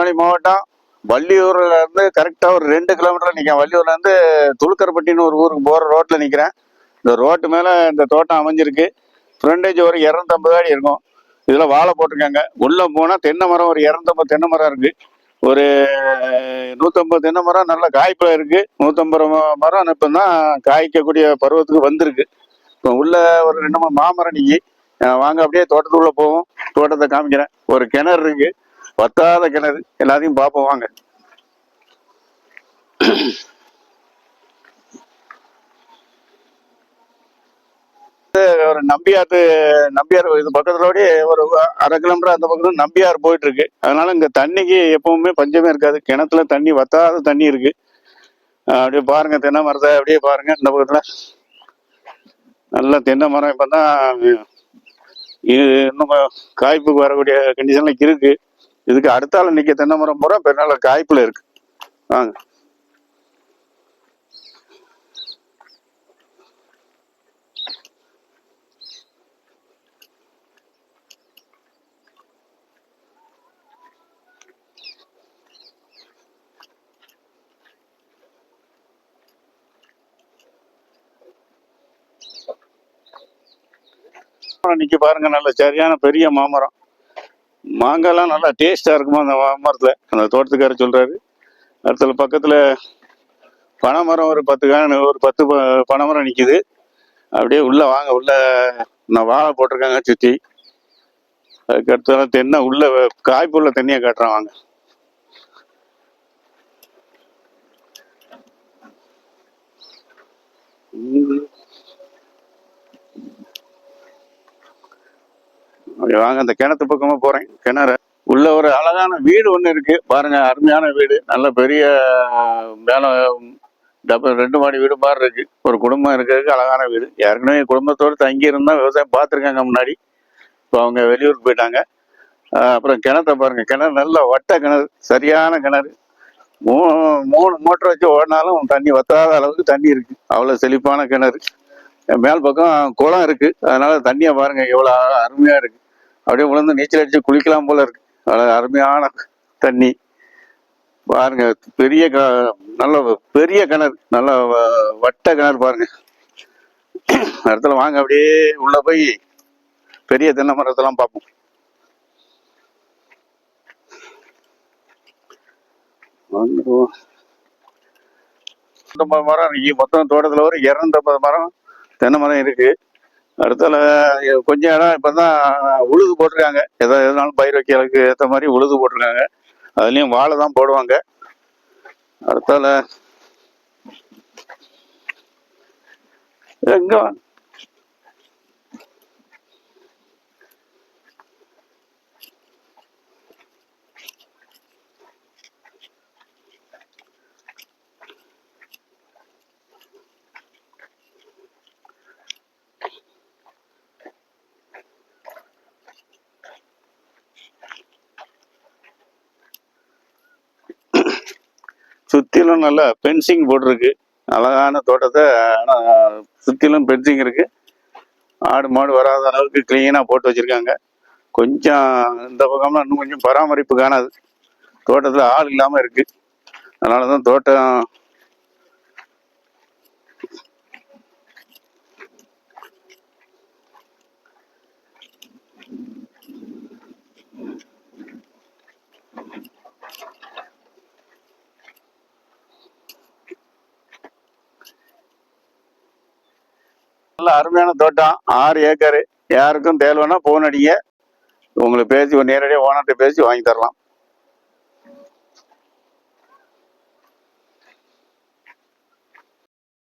திருநெல்வேலி மாவட்டம் வள்ளியூர்ல இருந்து கரெக்டா ஒரு 2 கிலோமீட்டர் நிற்கிறேன். வள்ளியூர்ல இருந்து துளுக்கரப்பட்டின்னு ஒரு ஊருக்கு போற ரோட்ல நிற்கிறேன். இந்த ரோட்டு மேல இந்த தோட்டம் அமைஞ்சிருக்கு. ஃப்ரண்டேஜ் ஒரு 250 அடி இருக்கும். இதுல வாழை போட்டிருக்காங்க. உள்ள போனா தென்னை மரம் ஒரு 250 தென்னை மரம் இருக்கு. ஒரு 150 தென்னை மரம் நல்ல காய்ப்புல இருக்கு. 150 மரம் இப்பதான் காய்க்கக்கூடிய பருவத்துக்கு வந்திருக்கு. இப்போ உள்ள ஒரு 2 மாமரம் நிக்கி. வாங்க அப்படியே தோட்டத்துக்குள்ள போவோம். தோட்டத்தை காமிக்கிறேன். ஒரு கிணறு இருக்கு, வத்தாத கிணறு. எல்லாத்தையும் பார்ப்போம் வாங்க. ஒரு நம்பியார் இது பக்கத்துலோடய ஒரு 1/2 கிலோமீட்டர் அந்த பக்கம் நம்பியார் போயிட்டு இருக்கு. அதனால இங்க தண்ணிக்கு எப்பவுமே பஞ்சமே இருக்காது. கிணத்துல தண்ணி வத்தாத தண்ணி இருக்கு. அப்படியே பாருங்க தென்னை மரத்தை அப்படியே பாருங்க. இந்த பக்கத்துல நல்ல தென்னை மரம் இப்பதான் இன்னும் காய்ப்புக்கு வரக்கூடிய கண்டிஷன்ல இருக்கு. இதுக்கு அடுத்தால நிக்க தென்னை மரம் பூரா நல்ல காய்ப்புல இருக்கு. வாங்க. நிக்க பாருங்க, நல்ல சரியான பெரிய மாமரம். மாங்காய்லாம் நல்லா டேஸ்டா இருக்குமா அந்த மாமரத்துல. அந்த தோட்டத்துக்காரர் சொல்றாரு. அடுத்த பக்கத்துல பனைமரம் ஒரு 10 பனைமரம் நிக்குது. அப்படியே உள்ள வாங்க. உள்ள நான் வாழை போட்டிருக்காங்க சுத்தி. அதுக்கு அடுத்த தென்னை உள்ள காய்ப்புள்ள தண்ணியை காட்டுறேன் வாங்க. வாங்க அந்த கிணத்து பக்கமா போறேன். கிணறு உள்ள ஒரு அழகான வீடு ஒண்ணு இருக்கு பாருங்க. அருமையான வீடு, நல்ல பெரிய மேல 2 மாடி வீடு மாதிரி இருக்கு. ஒரு குடும்பம் இருக்கிறதுக்கு அழகான வீடு. ஏற்கனவே குடும்பத்தோடு தங்கி இருந்தா விவசாயம் பார்த்துருக்காங்க முன்னாடி. இப்போ அவங்க வெளியூருக்கு போயிட்டாங்க. அப்புறம் கிணத்த பாருங்க. கிணறு நல்ல வட்ட கிணறு, சரியான கிணறு. 3 மோட்டர் வச்சு ஓடினாலும் தண்ணி வத்தாத அளவுக்கு தண்ணி இருக்கு. அவ்வளவு செழிப்பான கிணறு. மேல் பக்கம் குளம் இருக்கு. அதனால தண்ணியை பாருங்க எவ்வளவு அருமையா இருக்கு. அப்படியே விழுந்து நீச்சல் அடிச்சு குளிக்கலாம் போல இருக்கு. அருமையான தண்ணி பாருங்க. நல்ல பெரிய கிணறு, நல்ல வட்ட கிணறு பாருங்க. இடத்துல வாங்க அப்படியே உள்ள போய் பெரிய தென்னை மரத்தெல்லாம் பார்ப்போம். மரம் இருக்கு. மொத்தம் தோட்டத்துல ஒரு 250 மரம் தென்னை மரம் இருக்கு. அடுத்தால கொஞ்சம் இடம் இப்பதான் உழுது போட்டிருக்காங்க. எதனாலும் பயிர் வைக்கிறதுக்கு ஏற்ற மாதிரி உழுது போட்டிருக்காங்க. அதுலயும் வாழை தான் போடுவாங்க. அடுத்தால எங்க சுத்திலும் நல்ல பென்சிங் போட்டிருக்கு. அழகான தோட்டத்தை சுத்திலும் பென்சிங் இருக்கு. ஆடு மாடு வராத அளவுக்கு கிளீனா போட்டு வச்சிருக்காங்க. கொஞ்சம் இந்த பக்கம்னா இன்னும் கொஞ்சம் பராமரிப்பு காணாது. தோட்டத்துல ஆள் இல்லாம இருக்கு. அதனாலதான் தோட்டம் நல்ல அருமையான தோட்டம். 6 ஏக்கரு. யாருக்கும் தேவைன்னா போன் அடிங்க. உங்களுக்கு பேசி நேரடியாக ஓனர்கிட்ட பேசி வாங்கி தரலாம்.